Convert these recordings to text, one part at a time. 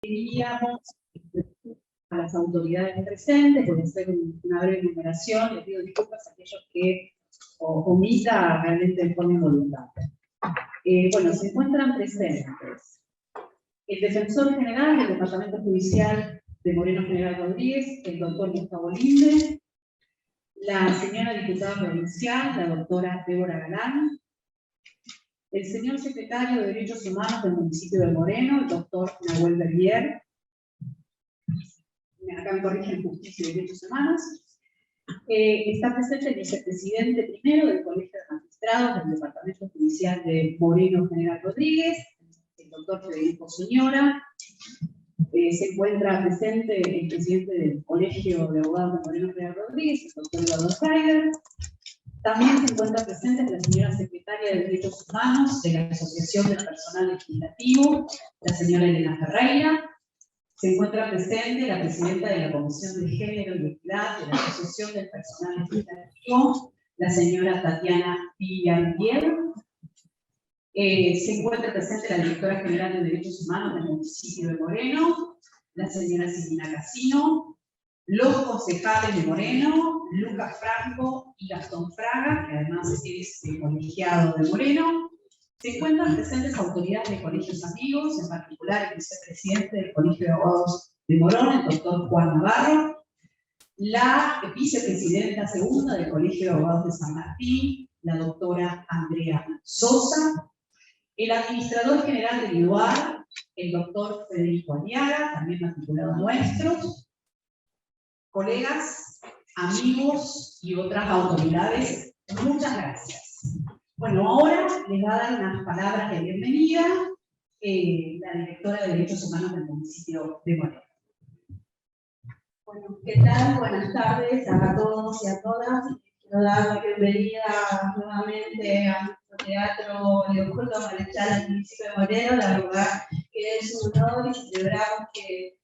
Pediríamos a las autoridades presentes, voy a hacer una breve enumeración, les pido disculpas a aquellos que omita realmente de forma involuntaria. Bueno, se encuentran presentes el defensor general del Departamento Judicial de Moreno General Rodríguez, el doctor Gustavo Linde, la señora diputada provincial, la doctora Débora Galán, el señor secretario de Derechos Humanos del municipio de Moreno, el doctor Nahuel Berlier, acá me corrigen Justicia y Derechos Humanos, está presente el vicepresidente primero del Colegio de Magistrados del Departamento Judicial de Moreno General Rodríguez, el doctor Federico Señora, se encuentra presente el presidente del Colegio de Abogados de Moreno General Rodríguez, el doctor Eduardo Schreiber. También se encuentra presente la señora secretaria de Derechos Humanos de la Asociación del Personal Legislativo, la señora Elena Ferreira. Se encuentra presente la presidenta de la Comisión de Género y Equidad de la Asociación del Personal Legislativo, la señora Tatiana Villarrier. Se encuentra presente la directora general de Derechos Humanos del municipio de Moreno, la señora Silvina Casino, los concejales de Moreno, Lucas Franco y Gastón Fraga, que además es colegiado de Moreno. Se encuentran presentes autoridades de colegios amigos, en particular el vicepresidente del Colegio de Abogados de Morón, el doctor Juan Navarro, la vicepresidenta segunda del Colegio de Abogados de San Martín, la doctora Andrea Sosa, el administrador general del IDUAR, el doctor Federico Aliaga, también matriculado nuestro, colegas, amigos y otras autoridades, muchas gracias. Bueno, ahora les va a dar unas palabras de bienvenida la directora de Derechos Humanos del municipio de Moreno. Bueno, ¿qué tal? Buenas tardes a todos y a todas. Quiero dar la bienvenida nuevamente a nuestro teatro Leopoldo Marechal al municipio de Moreno. La verdad que es un honor y celebramos que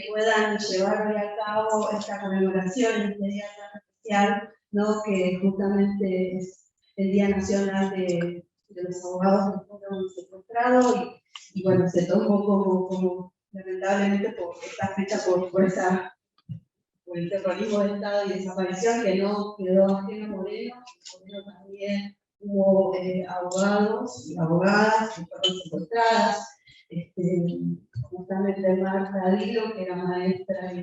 puedan llevar hoy a cabo esta conmemoración en este día tan especial, ¿no? Que justamente es el Día Nacional de los Abogados que fueron secuestrados y bueno, se tomó como lamentablemente por esta fecha por el terrorismo de Estado y desaparición que no quedó ajeno a Moreno. En Moreno también hubo abogados y abogadas que fueron secuestradas. Justamente Marta Dilo, que era maestra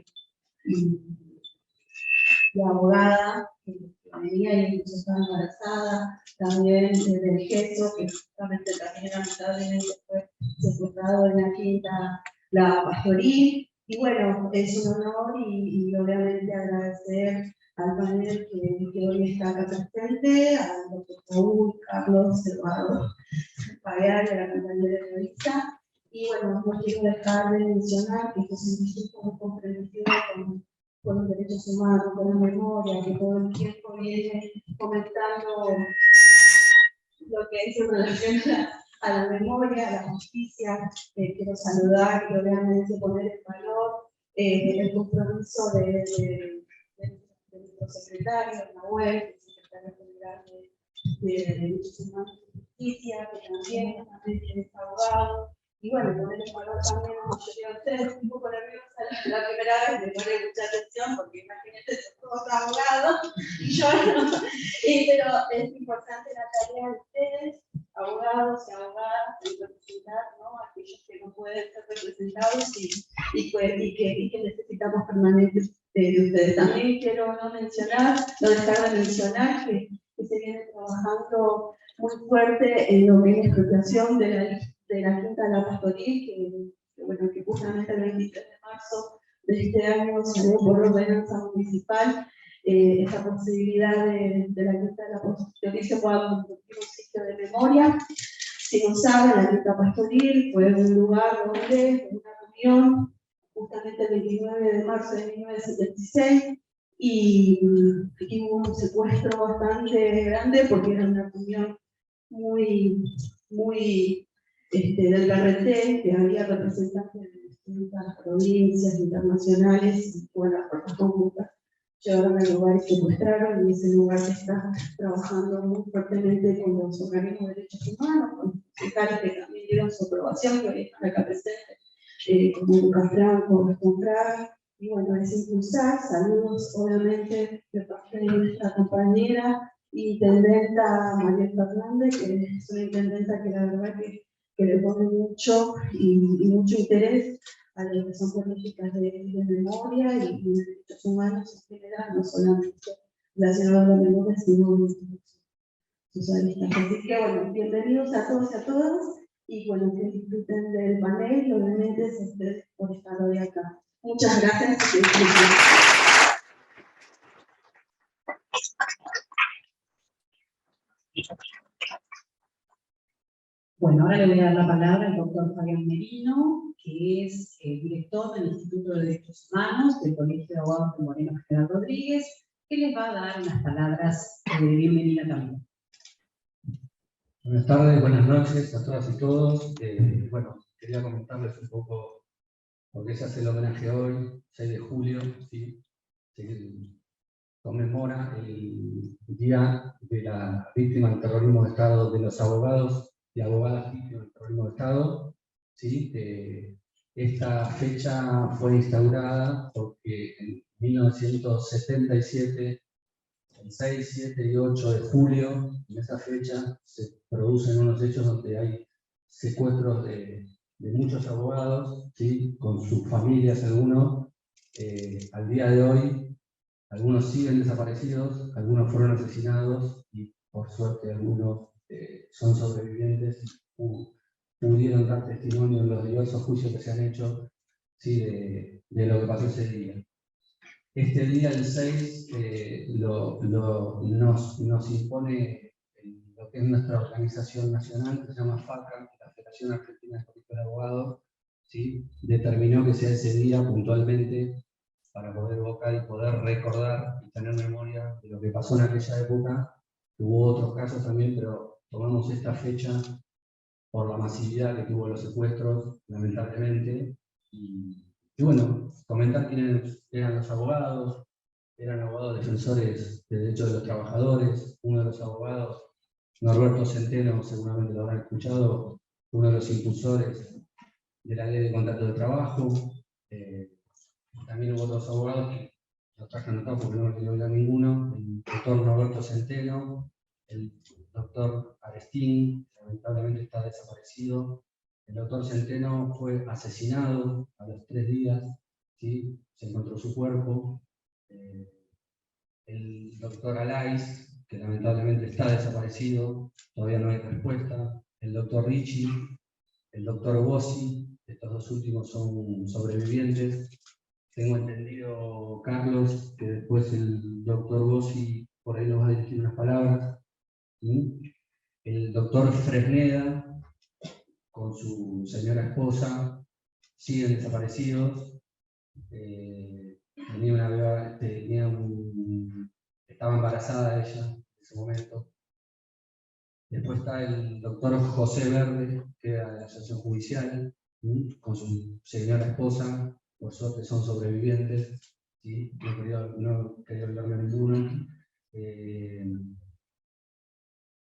y abogada, que venía y incluso estaba embarazada, también del Geso, que justamente también lamentablemente fue secuestrado en la quinta La Pastoril. Y bueno, es un honor y obviamente agradecer al panel que hoy está acá presente, al doctor Raúl, Carlos, Eduardo Pagar, de la compañera de revista. Y bueno, no quiero dejar de mencionar que estos servicios están comprometidos con los derechos humanos, con la memoria, que todo el tiempo viene comentando lo que es en relación a la memoria, a la justicia. Quiero saludar y obviamente poner en valor el compromiso de nuestro secretario, Nahuel, el secretario general de Derechos Humanos y Justicia, que también es abogado. Y bueno, poner en valor también a la mayoría de ustedes, un poco nerviosa la primera vez, me pone mucha atención, porque imagínate, son todos abogados, y yo no. Pero es importante la tarea de ustedes, abogados y abogadas, de representar, ¿no?, a aquellos que no pueden ser representados y que necesitamos permanentes de ustedes. También quiero no dejar de mencionar que se viene trabajando muy fuerte en lo que es la expropiación de la quinta de La Pastoril, que justamente el 23 de marzo de este año salió por ordenanza municipal esta posibilidad de la quinta de La Pastoril se pueda convertir en un sitio de memoria. Si no saben, la quinta Pastoril fue un lugar donde, en una reunión, justamente el 29 de marzo de 1976, y hubo un secuestro bastante grande porque era una reunión muy del PRT, que había representantes de distintas provincias internacionales, y bueno, las fuerzas conjuntas llegaron al lugar y secuestraron, y ese lugar está trabajando muy fuertemente con los organismos de derechos humanos, con los secretarios que también dieron su aprobación, que hoy están acá presentes, como Lucas Franco, Gastón Frank, y bueno, es impulsar. Saludos obviamente de parte de nuestra compañera intendenta María Fernández, que es una intendenta que la verdad que le pone mucho y mucho interés a lo que son políticas de memoria y de derechos humanos en general, no solamente relacionados a la memoria, sino en sus aristas. Así que bueno, bienvenidos a todos y a todas, y bueno, que disfruten del panel, y obviamente a ustedes por estar hoy acá. Muchas gracias. Bueno, ahora le voy a dar la palabra al doctor Fabián Merino, que es el director del Instituto de Derechos Humanos del Colegio de Abogados de Moreno General Rodríguez, que les va a dar unas palabras de bienvenida también. Buenas tardes, buenas noches a todas y todos. Bueno, quería comentarles un poco por qué se hace el homenaje hoy, 6 de julio, ¿sí? Se conmemora el Día de la Víctima del Terrorismo de Estado, de los abogados y abogadas víctimas del terrorismo de Estado. ¿Sí? Esta fecha fue instaurada porque en 1977, el 6, 7 y 8 de julio, en esa fecha, se producen unos hechos donde hay secuestros de muchos abogados, ¿sí? Con sus familias algunos. Al día de hoy, algunos siguen desaparecidos, algunos fueron asesinados y por suerte algunos son sobrevivientes y pudieron dar testimonio en los diversos juicios que se han hecho, ¿sí? de lo que pasó ese día. Este día, el 6, nos impone lo que es nuestra organización nacional, que se llama FACA, la Federación Argentina de Colegios de Abogados, ¿sí? Determinó que sea ese día puntualmente para poder evocar y poder recordar y tener memoria de lo que pasó en aquella época. Hubo otros casos también, pero tomamos esta fecha por la masividad que tuvo los secuestros, lamentablemente. Y bueno, comentar quiénes eran los abogados. Eran abogados defensores de derechos de los trabajadores. Uno de los abogados, Norberto Centeno, seguramente lo habrán escuchado, uno de los impulsores de la ley de contrato de trabajo. También hubo otros abogados que los traje anotados porque no les a ninguno: el doctor Norberto Centeno, el doctor Arestín, que lamentablemente está desaparecido. El doctor Centeno fue asesinado a los 3 días, ¿sí? Se encontró su cuerpo. El doctor Alais, que lamentablemente está desaparecido, todavía no hay respuesta. El doctor Ricci, el doctor Bossi, estos dos últimos son sobrevivientes. Tengo entendido, Carlos, que después el doctor Bossi por ahí nos va a dirigir unas palabras. El doctor Fresneda, con su señora esposa, siguen desaparecidos. Estaba embarazada ella en ese momento. Después está el doctor José Verde, que era de la asociación judicial, con su señora esposa. Por suerte son sobrevivientes, ¿sí? No quería olvidarme a ninguno.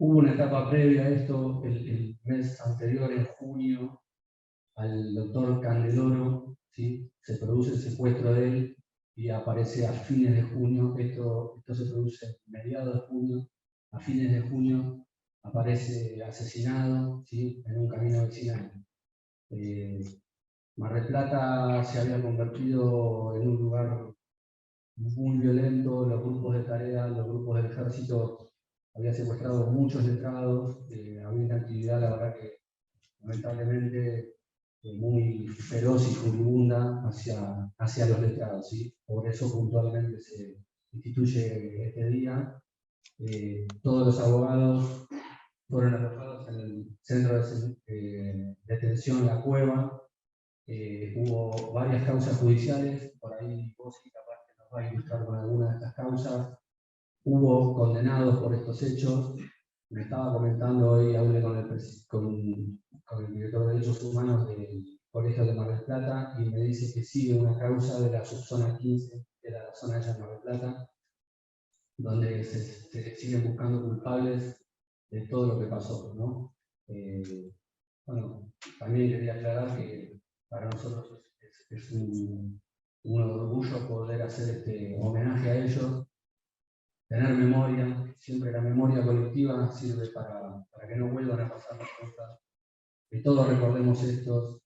Hubo una etapa previa a esto, el mes anterior, en junio, al doctor Candeloro, ¿sí? Se produce el secuestro de él y aparece a fines de junio. Esto se produce a mediados de junio. A fines de junio aparece asesinado, ¿sí? En un camino vecinal. Mar del Plata se había convertido en un lugar muy violento. Los grupos de tarea, los grupos del ejército habían secuestrado muchos letrados. Había una actividad, la verdad, que lamentablemente muy feroz y furibunda hacia los letrados, ¿sí? Por eso puntualmente se instituye este día. Todos los abogados fueron alojados en el centro de detención La Cueva. Hubo varias causas judiciales, por ahí vos capaz que nos va a ilustrar con alguna de estas causas. Hubo condenados por estos hechos. Me estaba comentando hoy, hablé con el director de Derechos Humanos del Colegio de Mar del Plata, y me dice que sigue una causa de la subzona 15, de la zona de Mar del Plata, donde se siguen buscando culpables de todo lo que pasó, ¿no? Bueno, también quería aclarar que para nosotros es un orgullo poder hacer este homenaje a ellos, tener memoria. Siempre la memoria colectiva sirve para que no vuelvan a pasar las cosas, que todos recordemos estos.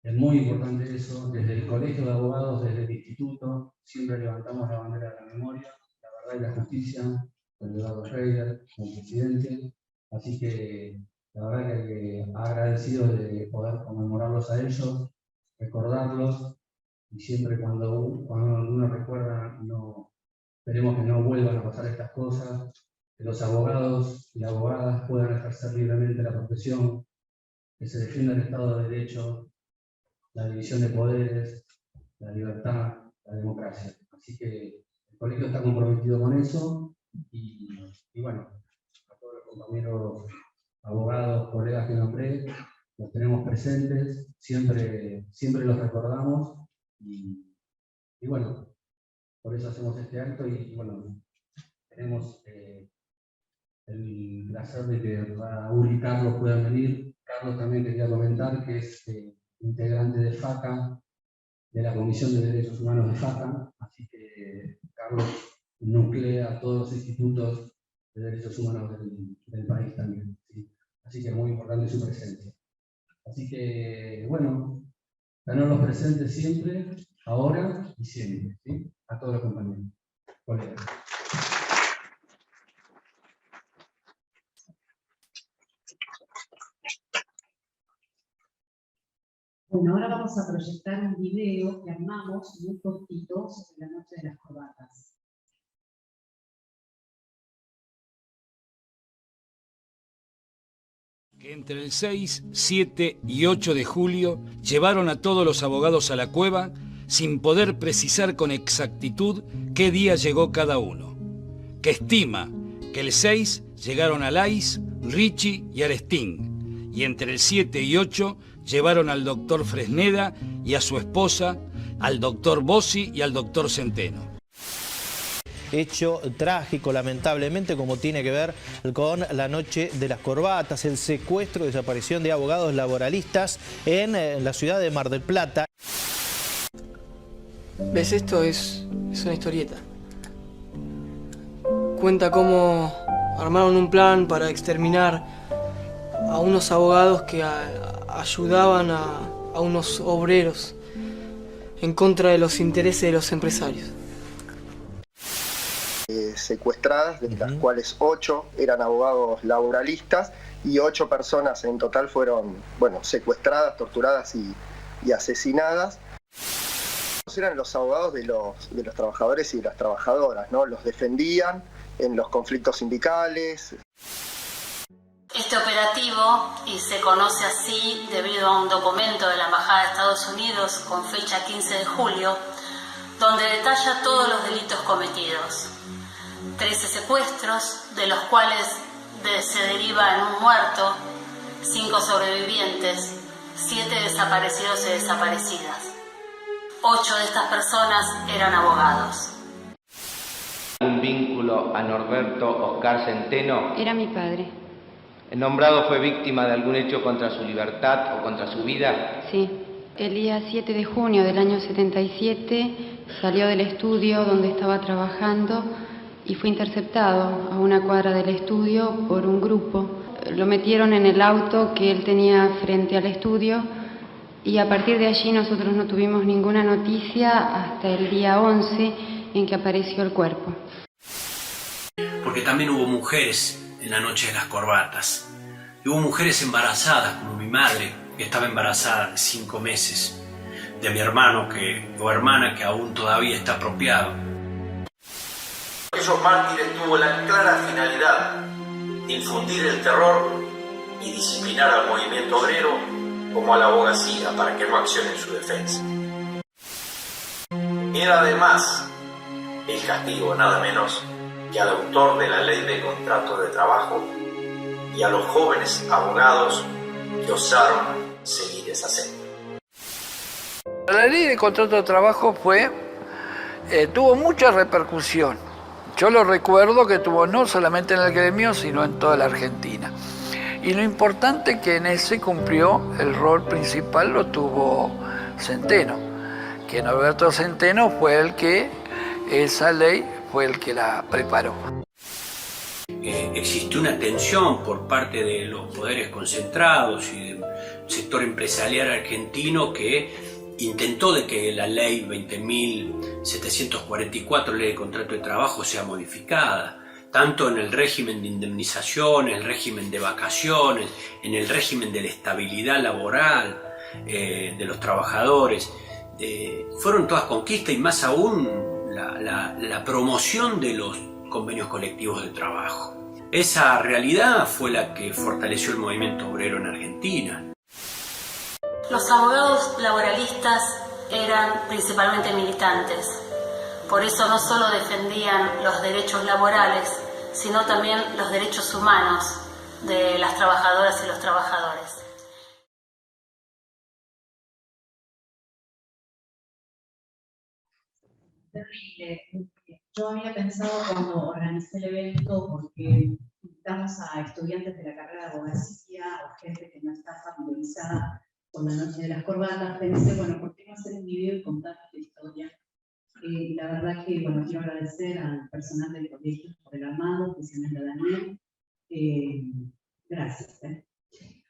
Es muy importante eso. Desde el Colegio de Abogados, desde el Instituto, siempre levantamos la bandera de la memoria, la verdad y la justicia, con Eduardo Schreiber como presidente. Así que la verdad que agradecido de poder conmemorarlos a ellos, recordarlos, y siempre cuando uno recuerda, esperemos que no vuelvan a pasar estas cosas, que los abogados y abogadas puedan ejercer libremente la profesión, que se defienda el Estado de Derecho, la división de poderes, la libertad, la democracia. Así que el colegio está comprometido con eso y bueno, a todos los compañeros abogados, colegas que nombré, los tenemos presentes, siempre los recordamos y bueno, por eso hacemos este acto y bueno, tenemos el placer de que Raúl y Carlos puedan venir. Carlos también quería comentar que es integrante de FACA, de la Comisión de Derechos Humanos de FACA, así que Carlos nuclea a todos los institutos de derechos humanos del país también, ¿sí? Así que es muy importante su presencia. Así que, bueno, tenerlos presentes siempre, ahora y siempre, ¿sí? A todos los compañeros, colegas. Bueno, ahora vamos a proyectar un video que armamos muy cortito sobre la noche de las corbatas. Que entre el 6, 7 y 8 de julio llevaron a todos los abogados a la cueva sin poder precisar con exactitud qué día llegó cada uno. Que estima que el 6 llegaron a Lais, Ricci y Arestín, y entre el 7 y 8 llevaron al doctor Fresneda y a su esposa, al doctor Bossi y al doctor Centeno. Hecho trágico, lamentablemente, como tiene que ver con la noche de las corbatas, el secuestro y desaparición de abogados laboralistas en la ciudad de Mar del Plata. ¿Ves? Esto es una historieta. Cuenta cómo armaron un plan para exterminar a unos abogados que ayudaban a unos obreros en contra de los intereses de los empresarios. Secuestradas, de las cuales 8 eran abogados laboralistas y 8 personas en total fueron, bueno, secuestradas, torturadas y asesinadas. Eran los abogados de los trabajadores y de las trabajadoras, ¿no? Los defendían en los conflictos sindicales. Este operativo, y se conoce así debido a un documento de la Embajada de Estados Unidos con fecha 15 de julio, donde detalla todos los delitos cometidos. 13 secuestros, de los cuales se deriva en un muerto, 5 sobrevivientes, 7 desaparecidos y desaparecidas. 8 de estas personas eran abogados. ¿Un vínculo a Norberto Oscar Centeno? Era mi padre. ¿El nombrado fue víctima de algún hecho contra su libertad o contra su vida? Sí. El día 7 de junio del año 77 salió del estudio donde estaba trabajando y fue interceptado a una cuadra del estudio por un grupo. Lo metieron en el auto que él tenía frente al estudio y a partir de allí nosotros no tuvimos ninguna noticia hasta el día 11 en que apareció el cuerpo. Porque también hubo mujeres en la noche de las corbatas. Y hubo mujeres embarazadas, como mi madre, que estaba embarazada de 5 meses, de mi hermano o hermana que aún todavía está apropiado. Aquellos mártires tuvo la clara finalidad de infundir el terror y disciplinar al movimiento obrero como a la abogacía para que no accione en su defensa. Era además el castigo nada menos que al autor de la ley de contratos de trabajo y a los jóvenes abogados que osaron seguir esa senda. La ley de contrato de trabajo tuvo mucha repercusión. Yo lo recuerdo que tuvo no solamente en el gremio, sino en toda la Argentina. Y lo importante que en ese cumplió el rol principal lo tuvo Centeno, que Norberto Centeno fue el que esa ley fue el que la preparó. Existió una tensión por parte de los poderes concentrados y del sector empresarial argentino que intentó de que la ley 20.744, ley de contrato de trabajo, sea modificada, tanto en el régimen de indemnización, en el régimen de vacaciones, en el régimen de la estabilidad laboral de los trabajadores. Fueron todas conquistas, y más aún la promoción de los convenios colectivos de trabajo. Esa realidad fue la que fortaleció el movimiento obrero en Argentina. Los abogados laboralistas eran principalmente militantes. Por eso no solo defendían los derechos laborales, sino también los derechos humanos de las trabajadoras y los trabajadores. Terrible. Yo había pensado cuando organicé el evento, porque invitamos a estudiantes de la carrera de abogacía o gente que no está familiarizada con la noche de las corbatas, pensé, bueno, ¿por qué no hacer un video y contar esta historia? La verdad que, bueno, quiero agradecer al personal del colegio por el armado, especialmente a Daniel. Gracias.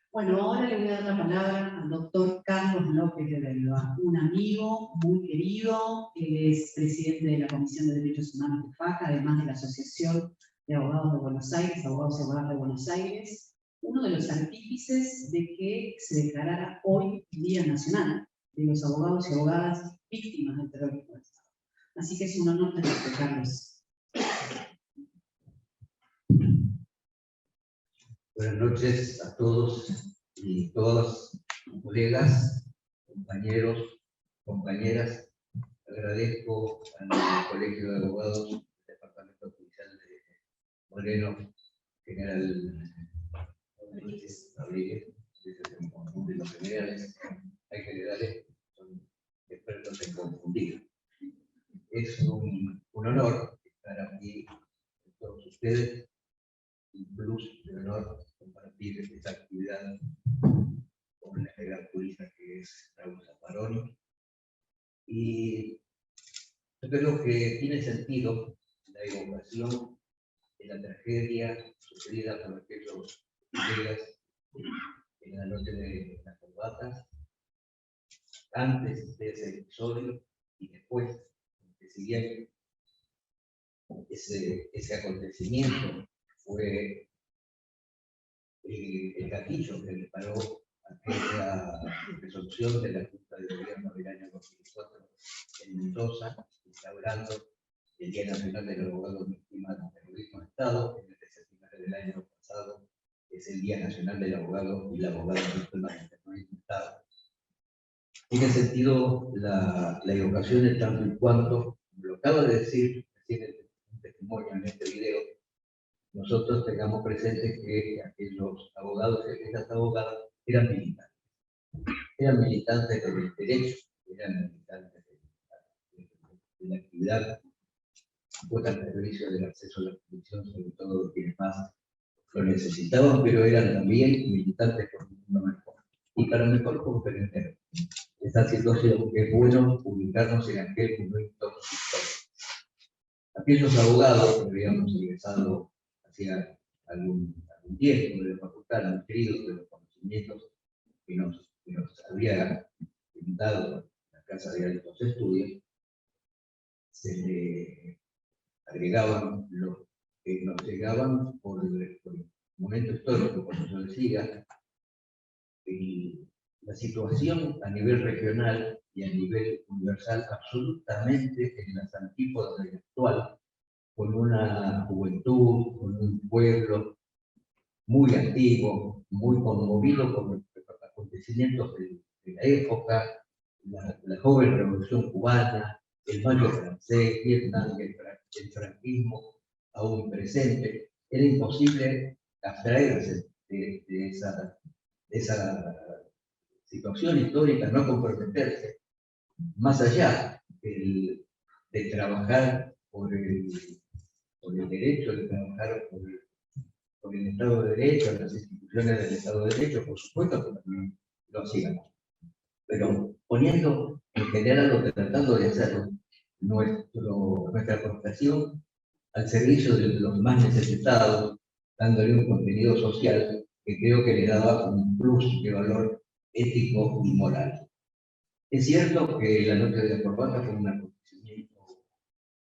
Bueno, ahora le voy a dar la palabra al doctor Carlos López de Belva, un amigo muy querido. Él es presidente de la Comisión de Derechos Humanos de FACA, además de la Asociación de Abogados de Buenos Aires, Abogados y Abogadas de Buenos Aires, uno de los artífices de que se declarara hoy Día Nacional de los Abogados y Abogadas Víctimas del Terrorismo de Estado. Así que es un honor tenerte, Carlos. Buenas noches a todos y todas, colegas, compañeros, compañeras. Agradezco al Colegio de Abogados del Departamento Judicial de Moreno, General Rodríguez, de los generales. Hay generales que son expertos en confundir. Es un honor estar aquí con todos ustedes, un plus de honor compartir esta actividad con la gran jurista que es Raúl Zaffaroni. Y yo creo que tiene sentido la evocación de la tragedia sucedida por aquellos colegas en la noche de las corbatas, antes de ese episodio y después, porque si bien ese acontecimiento fue el gatillo que disparó aquella resolución de la Junta de Gobierno del año 2004 en Mendoza, instaurando el Día Nacional del Abogado Víctima del Terrorismo de Estado. En el septiembre del año pasado es el Día Nacional del Abogado y la Abogada Víctima del Terrorismo de Estado. Tiene sentido la evocación en tanto en cuanto, como lo acaba de decir recién un testimonio en este video, nosotros tengamos presente que aquellos abogados y aquellas abogadas eran militantes. Eran militantes del derecho, eran militantes de la actividad puesta al servicio del acceso a la justicia, sobre todo quienes más lo necesitaban, pero eran también militantes por uno mejor. Y para mejor comprender esta situación, es bueno ubicarnos en aquel momento histórico. Aquellos abogados que habíamos ingresado hacía algún tiempo de la facultad, nutridos de los conocimientos que nos había dado la Casa de Altos Estudios, se le agregaban los que nos llegaban por el momento histórico, como yo decía, y la situación a nivel regional y a nivel universal absolutamente en las antípodas del actual, con una juventud, con un pueblo muy antiguo, muy conmovido por los acontecimientos de la época, la joven revolución cubana, el mayo francés, Vietnam, el franquismo aún presente. Era imposible abstraerse de esa situación histórica, no comprometerse, más allá de trabajar por el derecho, de trabajar por por el Estado de Derecho, las instituciones del Estado de Derecho, por supuesto que también lo hacíamos. Pero poniendo en general o tratando de hacer nuestra aportación al servicio de los más necesitados, dándole un contenido social que creo que le daba un plus de valor ético y moral. Es cierto que la noche de la corbata fue un acontecimiento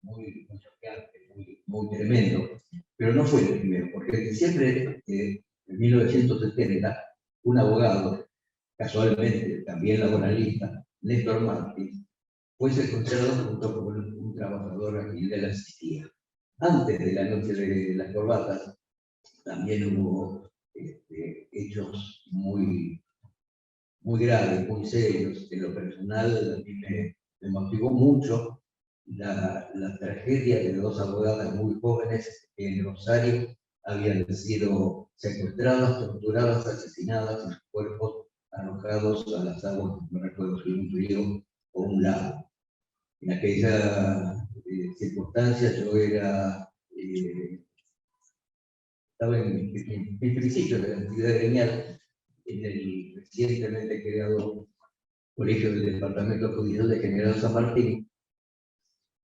muy choqueante, muy tremendo, pero no fue el primero, porque en diciembre de 1970, un abogado, casualmente también laboralista, Néstor Martins, fue secuestrado junto con un trabajador aquí de la asistía. Antes de la noche de las corbatas, también hubo hechos muy graves, muy serios. En lo personal, a mí me motivó mucho la tragedia de dos abogadas muy jóvenes que en Rosario habían sido secuestradas, torturadas, asesinadas y sus cuerpos arrojados a las aguas, no recuerdo si un río o un lago. En aquella circunstancia yo estaba en el principio de la actividad gremial en el recientemente creado Colegio del Departamento Judicial de General San Martín,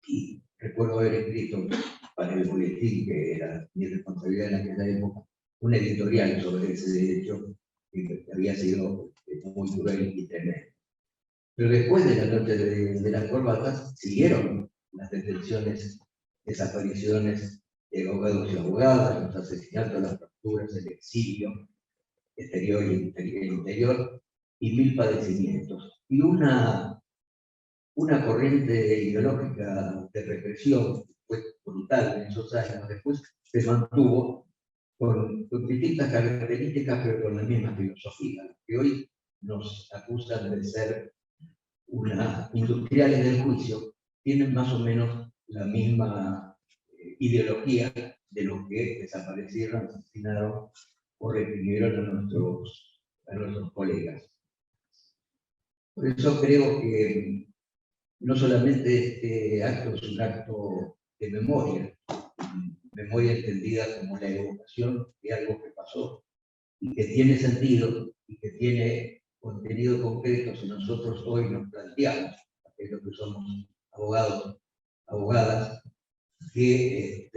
y recuerdo haber escrito para el boletín, que era mi responsabilidad en aquella época, un editorial sobre ese hecho que había sido muy cruel y tremendo. Pero después de la noche de las corbatas, siguieron las detenciones, desapariciones de abogados y abogadas, los asesinatos, las torturas, el exilio exterior y interior, y mil padecimientos. Y una corriente ideológica de represión, que fue brutal en esos años, después se mantuvo con distintas características, pero con la misma filosofía, que hoy nos acusan de ser industriales del juicio, tienen más o menos la misma ideología de los que desaparecieron, asesinaron o reprimieron a nuestros colegas. Por eso creo que no solamente este acto es un acto de memoria entendida como la evocación de algo que pasó y que tiene sentido y que tiene contenido concreto si nosotros hoy nos planteamos, aquellos que somos abogados, abogadas, que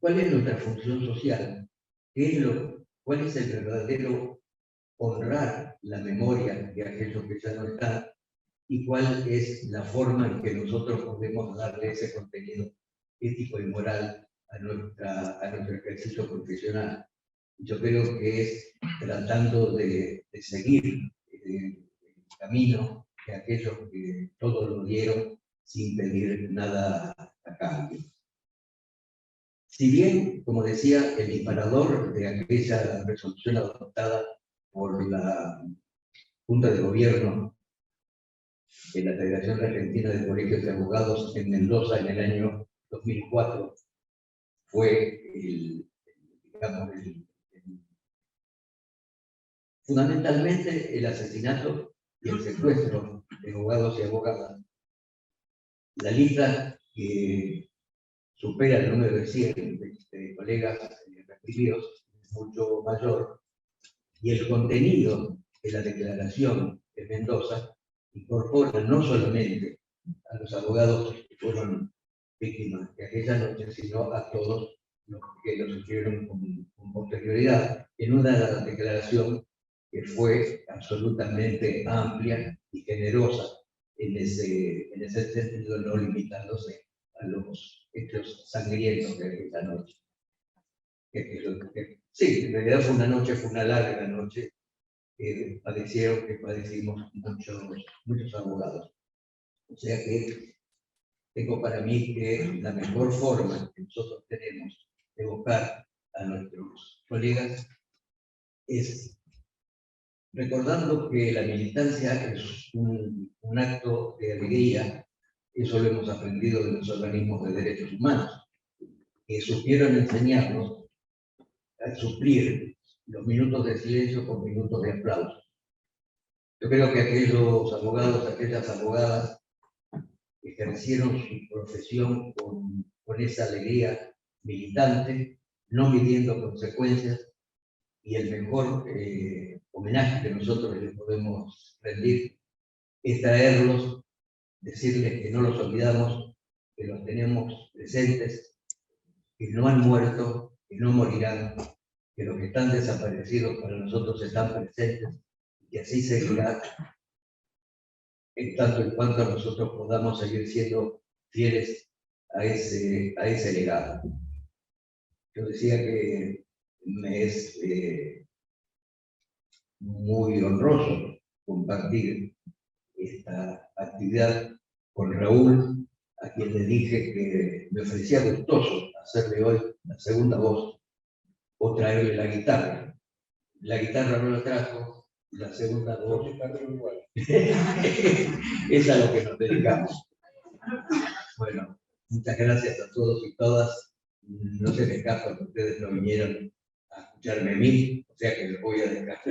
cuál es nuestra función social, cuál es el verdadero honrar la memoria de aquellos que ya no están, y cuál es la forma en que nosotros podemos darle ese contenido ético y moral a nuestro ejercicio profesional. Yo creo que es tratando de seguir el camino de aquellos que todo lo dieron sin pedir nada a cambio. Si bien, como decía, el disparador de aquella resolución adoptada por la Junta de Gobierno de la Federación Argentina de Colegios de Abogados en Mendoza en el año 2004 fue fundamentalmente el asesinato y el secuestro de abogados y abogadas. La lista que supera el número de 100 de colegas reprimidos es mucho mayor, y el contenido de la declaración de Mendoza incorpora no solamente a los abogados que fueron víctimas de aquella noche, sino a todos los que lo sufrieron con posterioridad, en una declaración que fue absolutamente amplia y generosa en ese sentido, no limitándose a los hechos sangrientos de aquella noche. Sí, en realidad fue una larga noche que padecimos muchos abogados. O sea que tengo para mí que la mejor forma que nosotros tenemos de evocar a nuestros colegas es recordando que la militancia es un acto de alegría. Eso lo hemos aprendido de los organismos de derechos humanos, que supieron enseñarnos a suplir los minutos de silencio con minutos de aplauso. Yo creo que aquellos abogados, aquellas abogadas ejercieron su profesión con esa alegría militante, no midiendo consecuencias, y el mejor homenaje que nosotros les podemos rendir es traerlos, decirles que no los olvidamos, que los tenemos presentes, que no han muerto, que no morirán, que los que están desaparecidos para nosotros están presentes, y que así seguirá, en tanto en cuanto nosotros podamos seguir siendo fieles a ese legado. Yo decía que me es muy honroso compartir esta actividad con Raúl, a quien le dije que me ofrecía gustoso hacerle hoy la segunda voz o traerle la guitarra. La guitarra no la trajo, la segunda voz es a lo que nos dedicamos. Bueno, muchas gracias a todos y todas. No se me escapa que ustedes no vinieron a escucharme a mí, o sea que les voy a dejar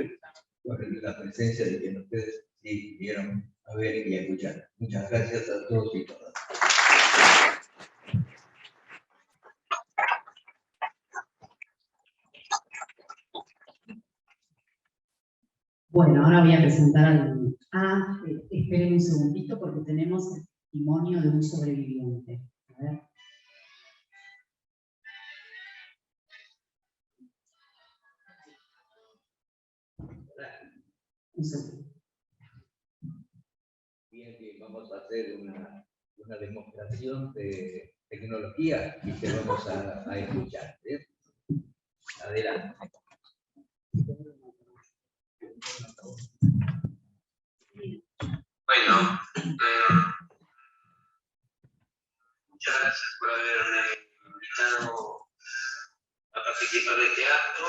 con la presencia de quienes ustedes sí vinieron a ver y a escuchar. Muchas gracias a todos y todas. Bueno, ahora voy a presentar al... esperen un segundito porque tenemos el testimonio de un sobreviviente. A ver. Un segundo. Bien, que vamos a hacer una demostración de tecnología y que vamos a escuchar. ¿Eh? Adelante. Bueno, muchas gracias por haberme invitado a participar de este acto.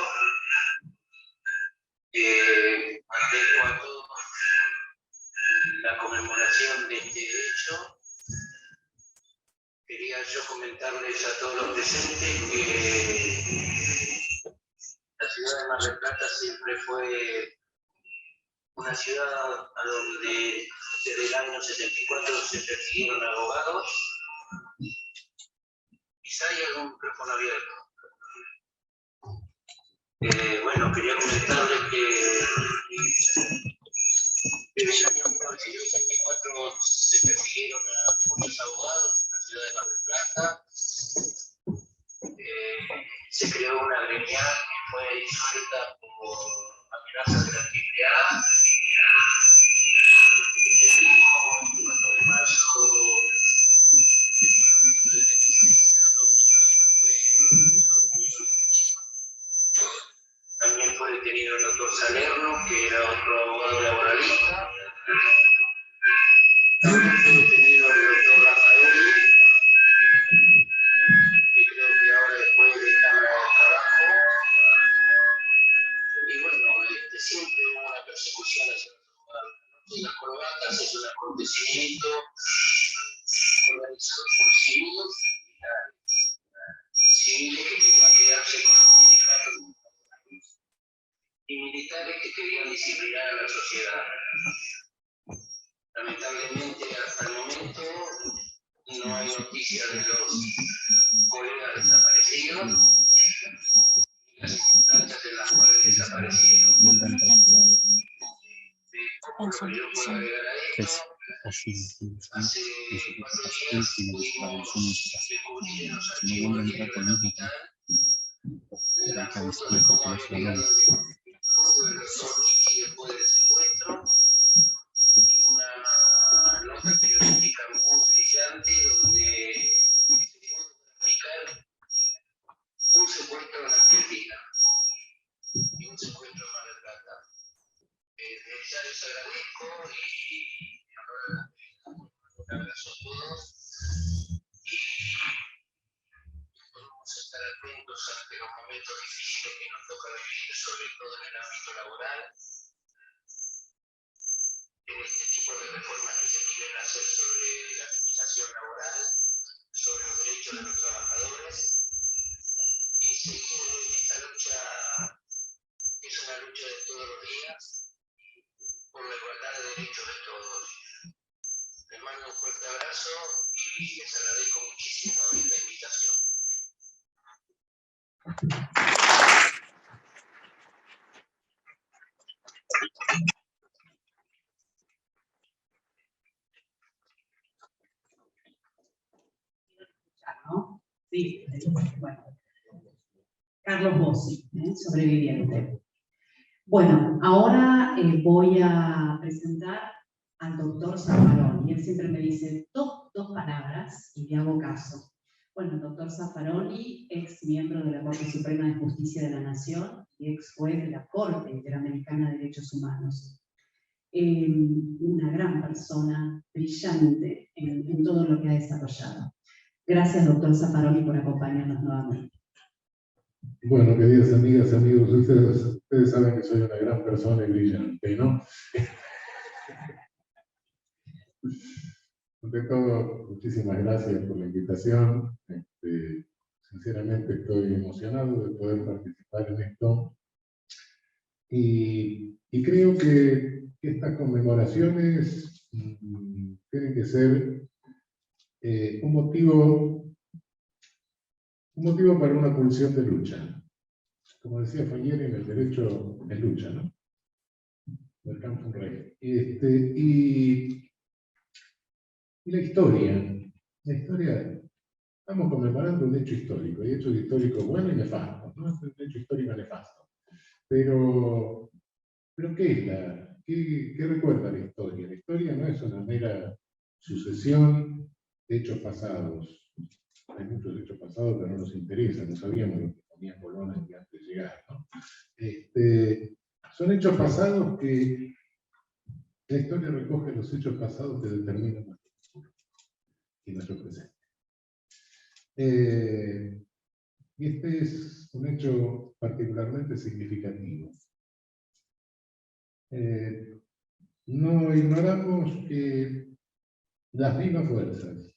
Agradezco a todos la conmemoración de este hecho. Quería yo comentarles a todos los presentes que la ciudad de Mar del Plata siempre fue una ciudad a donde desde el año 74 se persiguieron abogados. Quizá hay algún micrófono abierto. Bueno, quería comentarles que desde el año 1974 se persiguieron a muchos abogados en la ciudad de Mar del Plata. Se creó una gremial que fue disuelta por amenazas de la AAA. El mismo 4 de marzo del 26 también fue detenido el doctor Salerno, que era otro abogado laboralista. También fue detenido el doctor Rafael, que creo que ahora después de Cámara de Trabajo. Y bueno, siempre hubo una persecución hacia los abogados. Las corbatas es un acontecimiento organizado por civiles que querían quedarse con los sindicatos y militares que querían disciplinar a la sociedad. Lamentablemente, hasta el momento, no hay noticias de los colegas desaparecidos y las circunstancias en las cuales desaparecieron. Lo que yo puedo agregar a esto, hace 4 días pudimos descubrir en los archivos de la capital la foto de cómo había quedado el doctor Michi después del secuestro, una nota periodística muy brillante donde se pudo graficar un secuestro en Argentina y un secuestro en Mar del Plata. Ya les agradezco y ahora un abrazo a todos y podemos estar atentos ante los momentos difíciles que nos toca vivir, sobre todo en el ámbito laboral, en este tipo de reformas que se quieren hacer sobre la legislación laboral, sobre los derechos de los trabajadores y seguir en esta lucha, que es una lucha de todos los días, por la igualdad de derechos de todos. Les mando un fuerte abrazo y les agradezco muchísimo esta invitación. ¿No? Sí, bueno. Carlos Bossi, sobreviviente. Bueno, ahora voy a presentar al doctor Zaffaroni. Él siempre me dice dos palabras y le hago caso. Bueno, el doctor Zaffaroni, ex miembro de la Corte Suprema de Justicia de la Nación y ex juez de la Corte Interamericana de Derechos Humanos. Una gran persona, brillante en todo lo que ha desarrollado. Gracias, doctor Zaffaroni, por acompañarnos nuevamente. Bueno, queridas amigas, amigos, ustedes saben que soy una gran persona y brillante, ¿no? Ante todo, muchísimas gracias por la invitación. Sinceramente estoy emocionado de poder participar en esto. Y creo que estas conmemoraciones tienen que ser un motivo para una pulsión de lucha. Como decía Fayeri, en el derecho es lucha, ¿no? Del campo rey. Y la historia, estamos conmemorando un hecho histórico, y hechos históricos buenos y nefastos, ¿no? Es un hecho histórico nefasto. Pero ¿qué recuerda la historia? La historia no es una mera sucesión de hechos pasados. Hay muchos hechos pasados que no nos interesan, no sabíamos lo que ponía Colón antes de llegar, ¿no? Son hechos pasados que la historia recoge los hechos pasados que determinan nuestro futuro y nuestro presente. Y este es un hecho particularmente significativo. No ignoramos que las mismas fuerzas,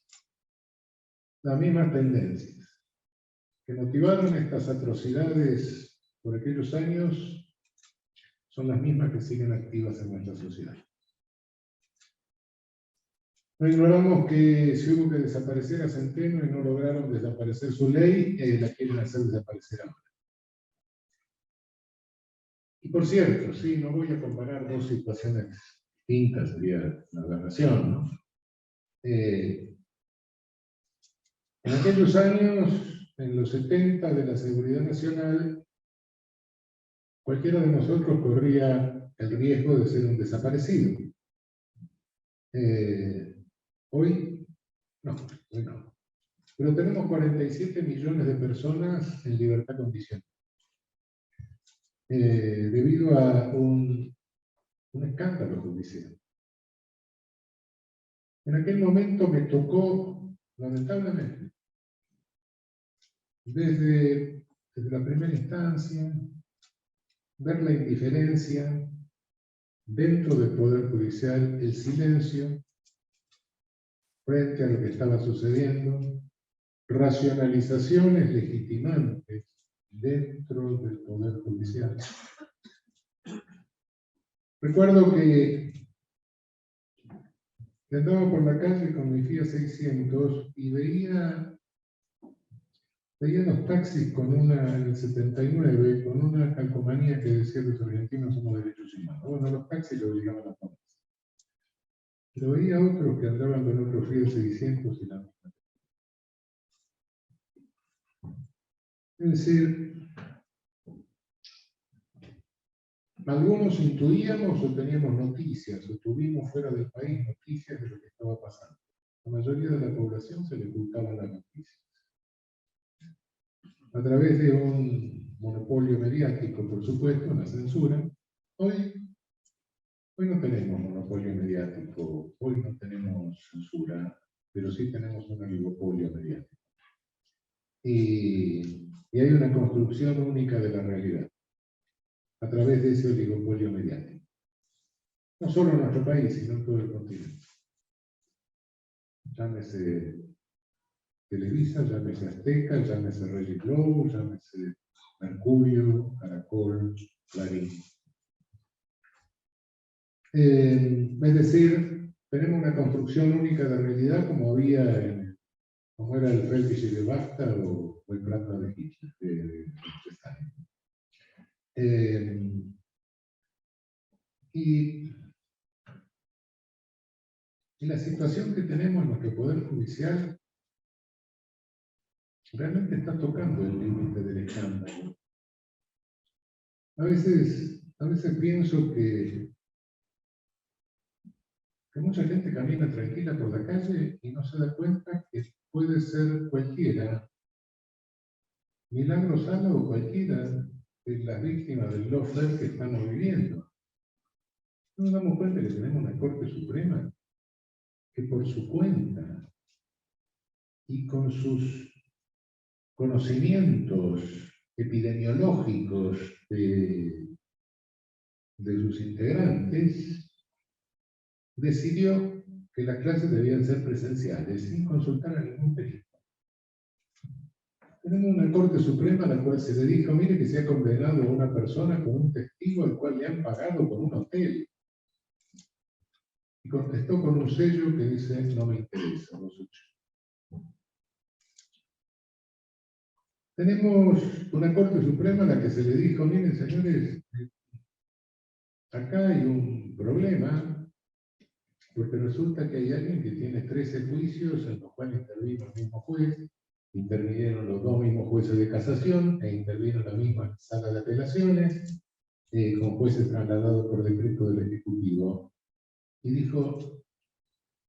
las mismas tendencias que motivaron estas atrocidades por aquellos años son las mismas que siguen activas en nuestra sociedad. No ignoramos que si hubo que desaparecer a Centeno y no lograron desaparecer su ley, la quieren hacer desaparecer ahora. Y por cierto, sí, no voy a comparar dos situaciones distintas, sería una aberración, ¿no? En aquellos años, en los 70 de la seguridad nacional, cualquiera de nosotros corría el riesgo de ser un desaparecido. Hoy no. Pero tenemos 47 millones de personas en libertad condicional. Debido a un escándalo judicial. En aquel momento me tocó, lamentablemente, desde la primera instancia, ver la indiferencia dentro del Poder Judicial, el silencio frente a lo que estaba sucediendo, racionalizaciones legitimantes dentro del Poder Judicial. Recuerdo que andaba por la calle con mi Fiat 600 y veía los taxis en el 79, con una calcomanía que decía que los argentinos somos derechos humanos. Bueno, los taxis lo obligaban a poner. Pero veía otros que andaban con otros Fiat 600 y la misma. Es decir, algunos intuíamos o teníamos noticias, o tuvimos fuera del país noticias de lo que estaba pasando. La mayoría de la población se le ocultaban las noticias. A través de un monopolio mediático, por supuesto, la censura, hoy no tenemos monopolio mediático, hoy no tenemos censura, pero sí tenemos un oligopolio mediático. Y hay una construcción única de la realidad, a través de ese oligopolio mediático. No solo en nuestro país, sino en todo el continente. Llámese Televisa, llámese Azteca, llámese Regi Globo, llámese Mercurio, Caracol, Clarín. Es decir, tenemos una construcción única de realidad como era el Félix de Basta o fue el Prato de Hitler, de Stalin. Y la situación que tenemos en nuestro Poder Judicial realmente está tocando el límite del escándalo. A veces pienso que mucha gente camina tranquila por la calle y no se da cuenta que puede ser cualquiera, Milagro Sala o cualquiera de las víctimas del lawfare que estamos viviendo. No nos damos cuenta que tenemos una Corte Suprema que por su cuenta y con sus conocimientos epidemiológicos de sus integrantes, decidió que las clases debían ser presenciales sin consultar a ningún perito. Tenemos una Corte Suprema a la cual se le dijo, mire que se ha condenado a una persona con un testigo al cual le han pagado por un hotel. Y contestó con un sello que dice, no me interesa los hechos. Tenemos una Corte Suprema a la que se le dijo, miren señores, acá hay un problema, porque resulta que hay alguien que tiene 13 juicios en los cuales intervino el mismo juez, intervinieron los dos mismos jueces de casación e intervino la misma sala de apelaciones, con jueces trasladados por decreto del Ejecutivo. Y dijo,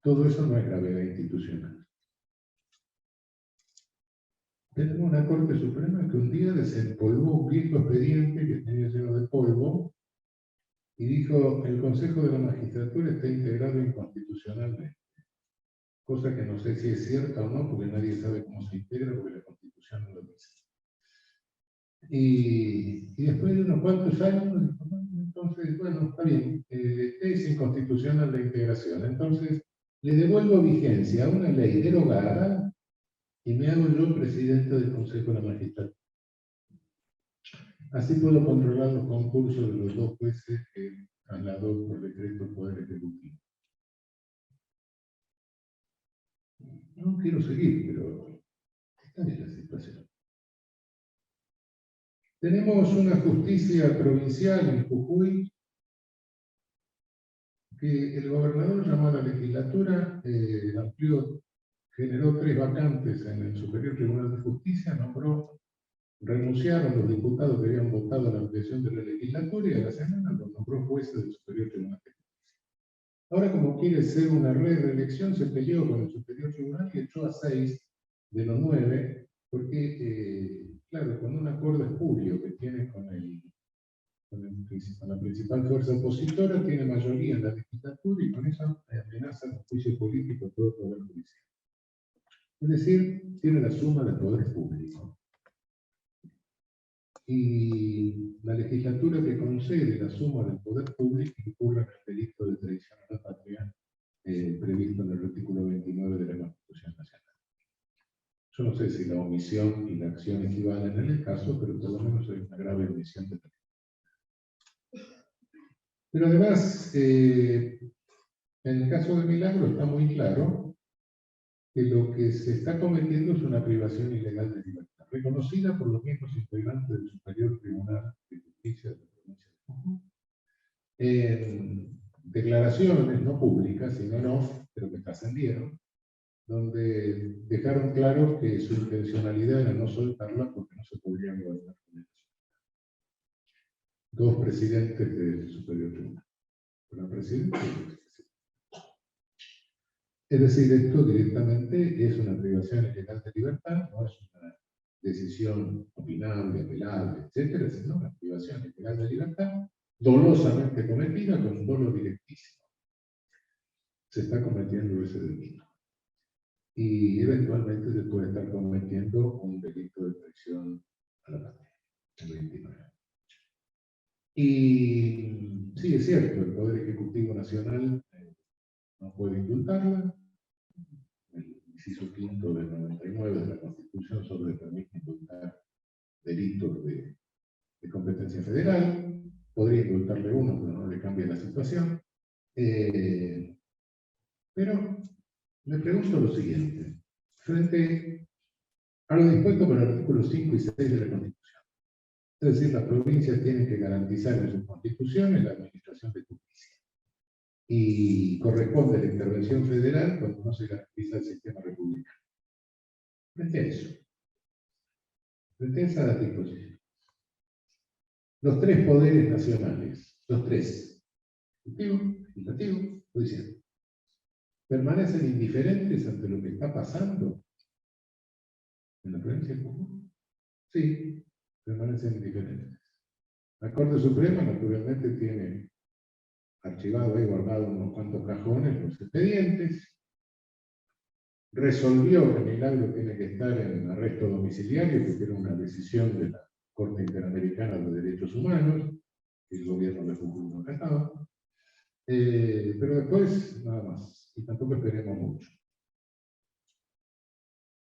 todo eso no es gravedad institucional. Tenemos una Corte Suprema que un día desempolvó un viejo expediente que tenía lleno de polvo y dijo, el Consejo de la Magistratura está integrado inconstitucionalmente. Cosa que no sé si es cierta o no, porque nadie sabe cómo se integra, porque la Constitución no lo dice. Y después de unos cuantos años, entonces, bueno, está bien, es inconstitucional la integración. Entonces, le devuelvo vigencia a una ley derogada y me hago yo presidente del Consejo de la Magistratura. Así puedo controlar los concursos de los dos jueces que trasladó por decreto el Poder Ejecutivo. No quiero seguir, pero esta es la situación. Tenemos una justicia provincial en Jujuy que el gobernador llamó a la legislatura, amplió, generó 3 vacantes en el Superior Tribunal de Justicia, renunciaron los diputados que habían votado la ampliación de la legislatura y a la semana los nombró jueces del Superior Tribunal de Justicia. Ahora, como quiere ser una reelección, se peleó con el Superior Tribunal y echó a 6 de los 9, porque, claro, con un acuerdo espurio que tiene con la principal fuerza opositora, tiene mayoría en la legislatura y con eso amenaza el juicio político de todo el Poder Judicial. Es decir, tiene la suma de poderes públicos. Y la legislatura que concede la suma del poder público incurre en el delito de traición a la patria previsto en el artículo 29 de la Constitución Nacional. Yo no sé si la omisión y la acción equivalen en el caso, pero por lo menos hay una grave omisión de la. Pero además, en el caso de Milagro está muy claro que lo que se está cometiendo es una privación ilegal de libertad, reconocida por los mismos integrantes del Superior Tribunal de Justicia de la provincia de Jujuy. En declaraciones no públicas, sino no, pero que trascendieron, donde dejaron claro que su intencionalidad era no soltarla porque no se podría gobernar con ella. 2 presidentes del Superior Tribunal. Una presidenta y un expresidente. Es decir, esto directamente es una privación ilegal de libertad, no es una decisión opinable, apelable, etcétera, sino una privación ilegal de libertad, dolosamente cometida con un dolo directísimo. Se está cometiendo ese delito. Y eventualmente se puede estar cometiendo un delito de traición a la patria, el 29. Y sí, es cierto, el Poder Ejecutivo Nacional no puede indultarla. El inciso 5 del 99 de la Constitución solo le permite indultar delitos de competencia federal. Podría indultarle uno, pero no le cambia la situación. Pero me pregunto lo siguiente. Frente a lo dispuesto por el artículo 5 y 6 de la Constitución. Es decir, las provincias tienen que garantizar en sus constituciones la administración de justicia. Y corresponde la intervención federal cuando no se garantiza el sistema republicano. Frente a eso, frente a esa disposición, los tres poderes nacionales, los tres, ejecutivo, legislativo, judicial, permanecen indiferentes ante lo que está pasando en la provincia de Jujuy. Sí, permanecen indiferentes. La Corte Suprema, naturalmente, tiene archivado y guardado unos cuantos cajones los expedientes. Resolvió que Milagro tiene que estar en arresto domiciliario, porque era una decisión de la Corte Interamericana de Derechos Humanos, y el gobierno de Jujuy no acataba. Pero después, nada más, y tampoco esperemos mucho.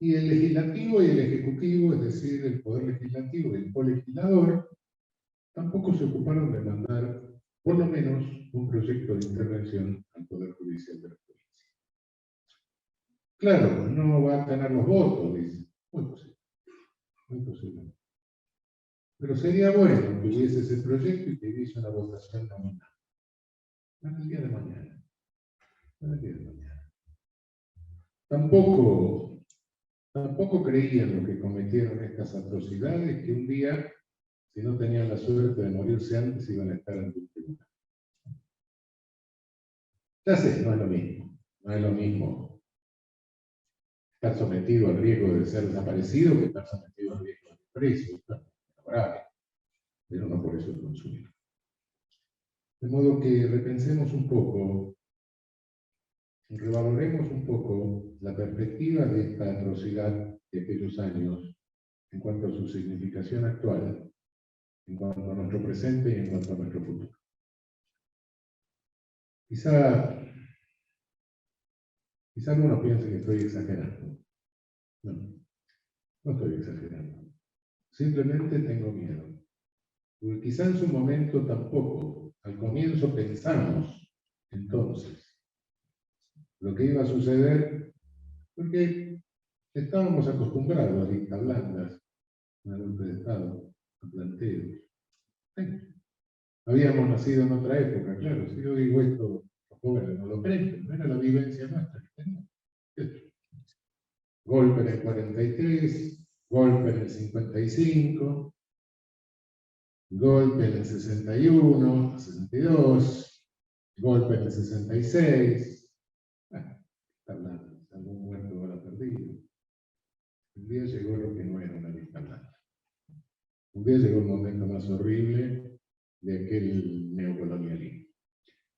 Y el legislativo y el ejecutivo, es decir, el poder legislativo y el colegislador, tampoco se ocuparon de mandar, por lo menos, un proyecto de intervención al Poder Judicial de la provincia. Claro, no va a tener los votos, dice. Muy posible. Muy posible. Pero sería bueno que hubiese ese proyecto y que hubiese una votación nominal. Para el día de mañana. Para el día de mañana. Tampoco creían los que cometieron estas atrocidades que un día, si no tenían la suerte de morirse antes, iban a estar ante un tribunal. Ya sé, no es lo mismo. No es lo mismo estar sometido al riesgo de ser desaparecido que estar sometido al riesgo de preso. Es grave, pero no por eso es consumir. De modo que repensemos un poco, revaloremos un poco la perspectiva de esta atrocidad de aquellos años en cuanto a su significación actual, en cuanto a nuestro presente y en cuanto a nuestro futuro. Quizá algunos piensen que estoy exagerando. No estoy exagerando. Simplemente tengo miedo. Porque quizá en su momento tampoco, al comienzo pensamos, entonces, lo que iba a suceder, porque estábamos acostumbrados a dictas blandas, a golpe de Estado, a planteos. Habíamos nacido en otra época, claro. Si yo digo esto, los jóvenes no lo creen, no era la vivencia nuestra que teníamos. Golpe en el 43, golpe en el 55, golpe en el 61, 62, golpe en el 66. Bueno, está hablando, algún muerto ahora perdido. Un día llegó lo que no era una lista blanca. Un día llegó el momento más horrible de aquel neocolonialismo.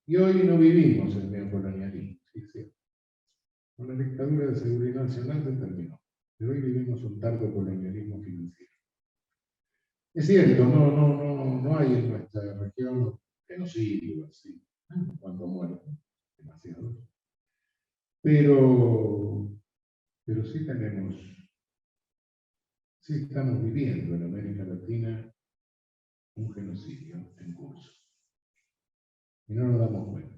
Y hoy no vivimos el neocolonialismo, sí, sí. Con la dictadura de seguridad nacional se terminó. Pero hoy vivimos un tardo colonialismo financiero. Es cierto, no hay en nuestra región genocidio así, cuando mueren, demasiado. Pero sí estamos viviendo en América Latina un genocidio en curso. Y no nos damos cuenta.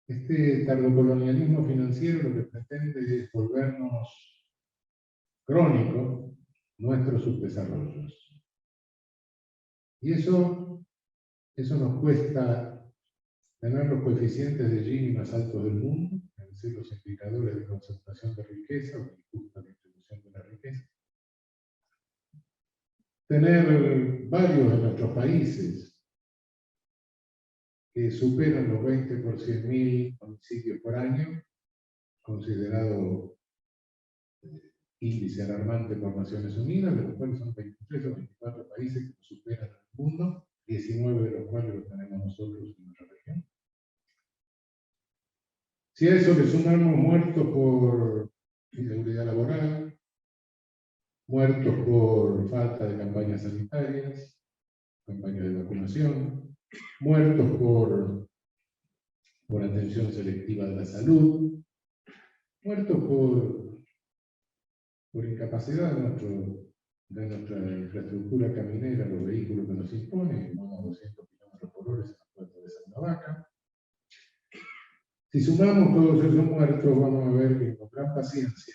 Este tardocolonialismo financiero lo que pretende es volvernos crónico nuestros subdesarrollos. Y eso nos cuesta tener los coeficientes de Gini más altos del mundo, es decir, los indicadores de concentración de riqueza o de justa distribución de la riqueza. Tener varios de nuestros países que superan los 20 por 100.000 homicidios por año, considerado índice alarmante por Naciones Unidas, de los cuales son 23 o 24 países que lo superan en el mundo, 19 de los cuales los tenemos nosotros en nuestra región. Si a eso le sumamos muertos por inseguridad laboral, muertos por falta de campañas sanitarias, campañas de vacunación, muertos por atención selectiva de la salud, muertos por incapacidad de nuestra infraestructura caminera, los vehículos que nos imponen, vamos a 200 km por hora en la puerta de Santa Vaca. Si sumamos todos esos muertos, vamos a ver que con gran paciencia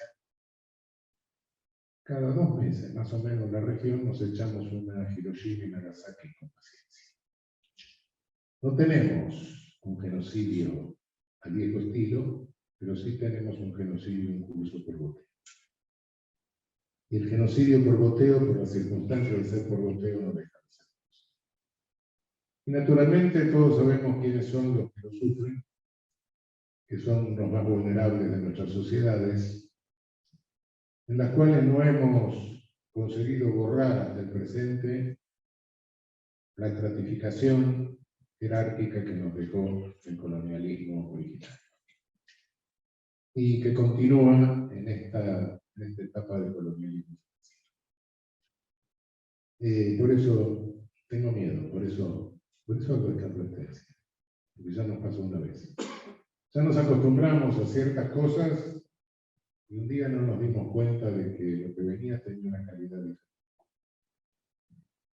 cada 2 meses, más o menos, en la región nos echamos una Hiroshima y Nagasaki con paciencia. No tenemos un genocidio al viejo estilo, pero sí tenemos un genocidio incluso por goteo. Y el genocidio por goteo, por las circunstancias de ser por goteo, no deja de ser. Y naturalmente todos sabemos quiénes son los que lo sufren, que son los más vulnerables de nuestras sociedades, en las cuales no hemos conseguido borrar hasta el presente la estratificación jerárquica que nos dejó el colonialismo original. Y que continúa en esta etapa de colonialismo. Por eso tengo miedo, por eso hago esta advertencia, porque ya nos pasó una vez. Ya nos acostumbramos a ciertas cosas y un día no nos dimos cuenta de que lo que venía tenía una calidad diferente.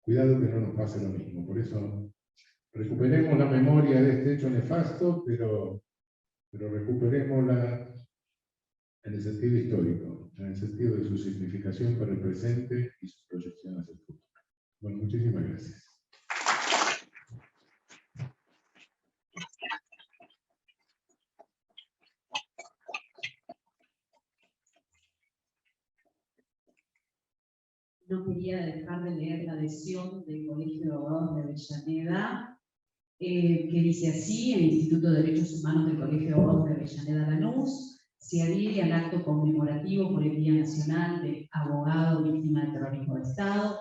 Cuidado que no nos pase lo mismo, por eso recuperemos la memoria de este hecho nefasto, pero recuperémosla en el sentido histórico, en el sentido de su significación para el presente y su proyección hacia el futuro. Bueno, muchísimas gracias. No quería dejar de leer la adhesión del Colegio de Abogados de Avellaneda, que dice así: el Instituto de Derechos Humanos del Colegio de Abogados de Avellaneda Lanús se adhiere al acto conmemorativo por el Día Nacional de Abogado Víctima de Terrorismo de Estado,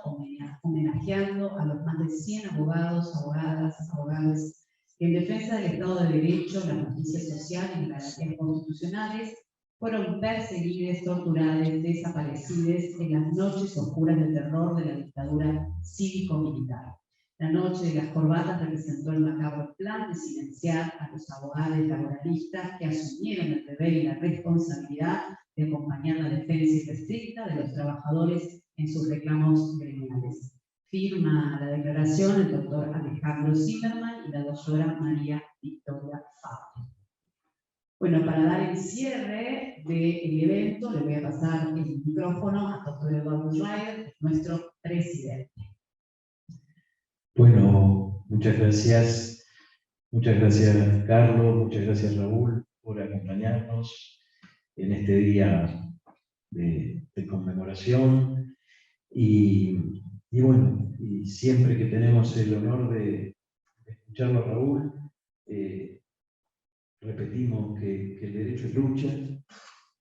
homenajeando a los más de 100 abogados, abogadas, abogados que en defensa del Estado de Derecho, la justicia social y las garantías constitucionales fueron perseguidos, torturados, desaparecidos en las noches oscuras del terror de la dictadura cívico-militar. La noche de las corbatas representó el macabro plan de silenciar a los abogados laboralistas que asumieron el deber y la responsabilidad de acompañar la defensa irrestricta de los trabajadores en sus reclamos gremiales. Firma la declaración el doctor Alejandro Zimmerman y la doctora María Victoria Fabio. Bueno, para dar el cierre del evento, le voy a pasar el micrófono al doctor Eduardo Schreiber, nuestro presidente. Bueno, muchas gracias Carlos, muchas gracias Raúl por acompañarnos en este día de conmemoración y bueno, y siempre que tenemos el honor de escucharlo a Raúl, repetimos que el derecho es lucha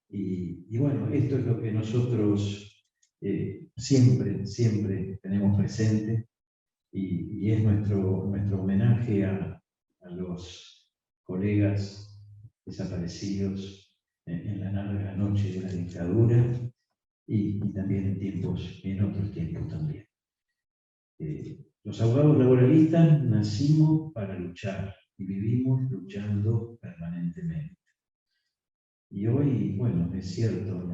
y bueno, esto es lo que nosotros siempre tenemos presente. Y es nuestro homenaje a los colegas desaparecidos en la larga noche de la dictadura y también en otros tiempos también. Los abogados laboralistas nacimos para luchar y vivimos luchando permanentemente. Y hoy, bueno, es cierto,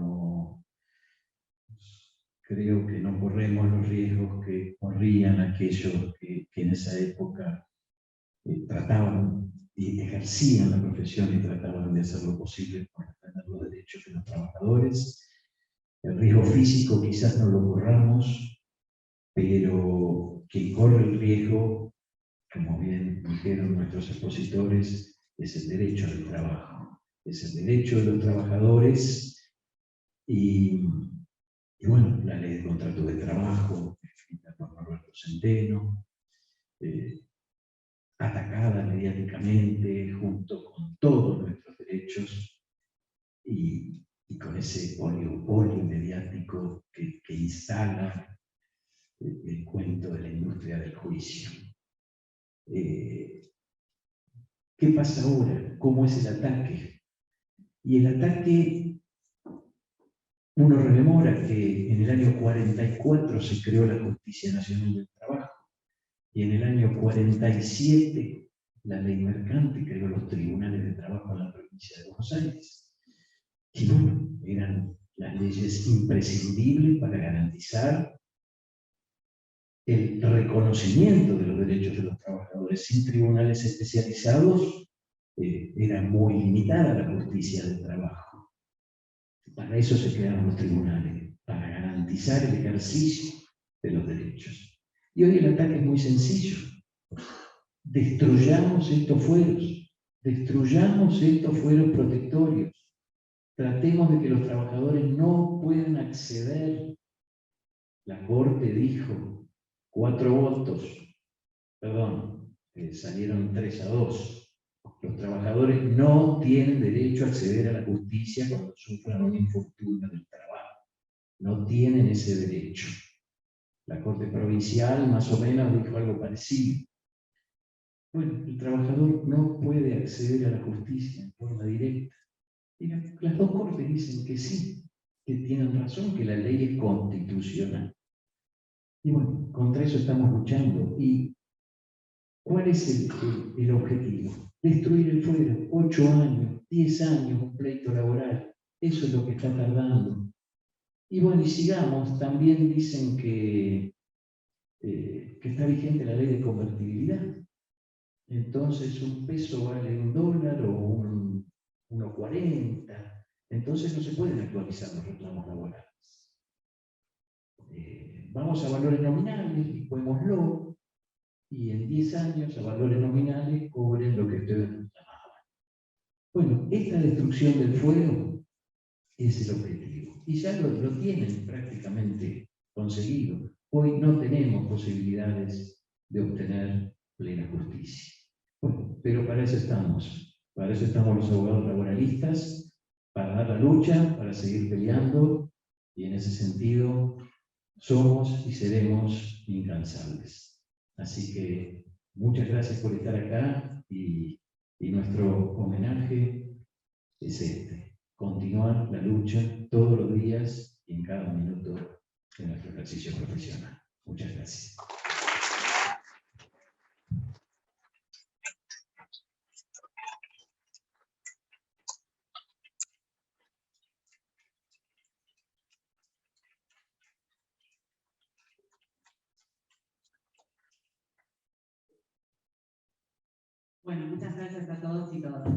creo que no corremos los riesgos que corrían aquellos que en esa época trataban y ejercían la profesión y trataban de hacer lo posible por defender los derechos de los trabajadores. El riesgo físico quizás no lo corramos, pero quien corre el riesgo, como bien dijeron nuestros expositores, es el derecho del trabajo, es el derecho de los trabajadores y bueno, la ley de contrato de trabajo, escrita por Norberto Centeno, atacada mediáticamente junto con todos nuestros derechos y con ese oligopolio mediático que instala el cuento de la industria del juicio. ¿Qué pasa ahora? ¿Cómo es el ataque? Y el ataque, uno rememora que en el año 44 se creó la Justicia Nacional del Trabajo y en el año 47 la ley mercante creó los tribunales de trabajo en la provincia de Buenos Aires. Y bueno, eran las leyes imprescindibles para garantizar el reconocimiento de los derechos de los trabajadores. Sin tribunales especializados era muy limitada la justicia del trabajo. Para eso se crearon los tribunales. para garantizar el ejercicio de los derechos. Y hoy el ataque es muy sencillo. Destruyamos estos fueros protectorios. Tratemos de que los trabajadores no puedan acceder. La Corte dijo 4 votos, perdón, salieron 3-2. Los trabajadores no tienen derecho a acceder a la justicia cuando sufran un infortunio del trabajo. No tienen ese derecho. La Corte Provincial más o menos dijo algo parecido. Bueno, el trabajador no puede acceder a la justicia en forma directa. Y las dos cortes dicen que sí, que tienen razón, que la ley es constitucional. Y bueno, contra eso estamos luchando. ¿Y cuál es el objetivo? Destruir el fuero. 8 años, 10 años, un pleito laboral. Eso es lo que está tardando. Y bueno, y sigamos. También dicen que está vigente la ley de convertibilidad. Entonces un peso vale $1 o 1,40. Entonces no se pueden actualizar los reclamos laborales. Vamos a valores nominales, licuémoslo, y en 10 años a valores nominales cobren lo que ustedes reclamaban. Bueno, esta destrucción del fuero es el objetivo. Y ya lo tienen prácticamente conseguido. Hoy no tenemos posibilidades de obtener plena justicia. Bueno, pero para eso estamos. Para eso estamos los abogados laboralistas, para dar la lucha, para seguir peleando, y en ese sentido somos y seremos incansables. Así que muchas gracias por estar acá, y nuestro homenaje es este: continuar la lucha todos los días y en cada minuto de nuestro ejercicio profesional. Muchas gracias. Bueno, muchas gracias a todos y todas.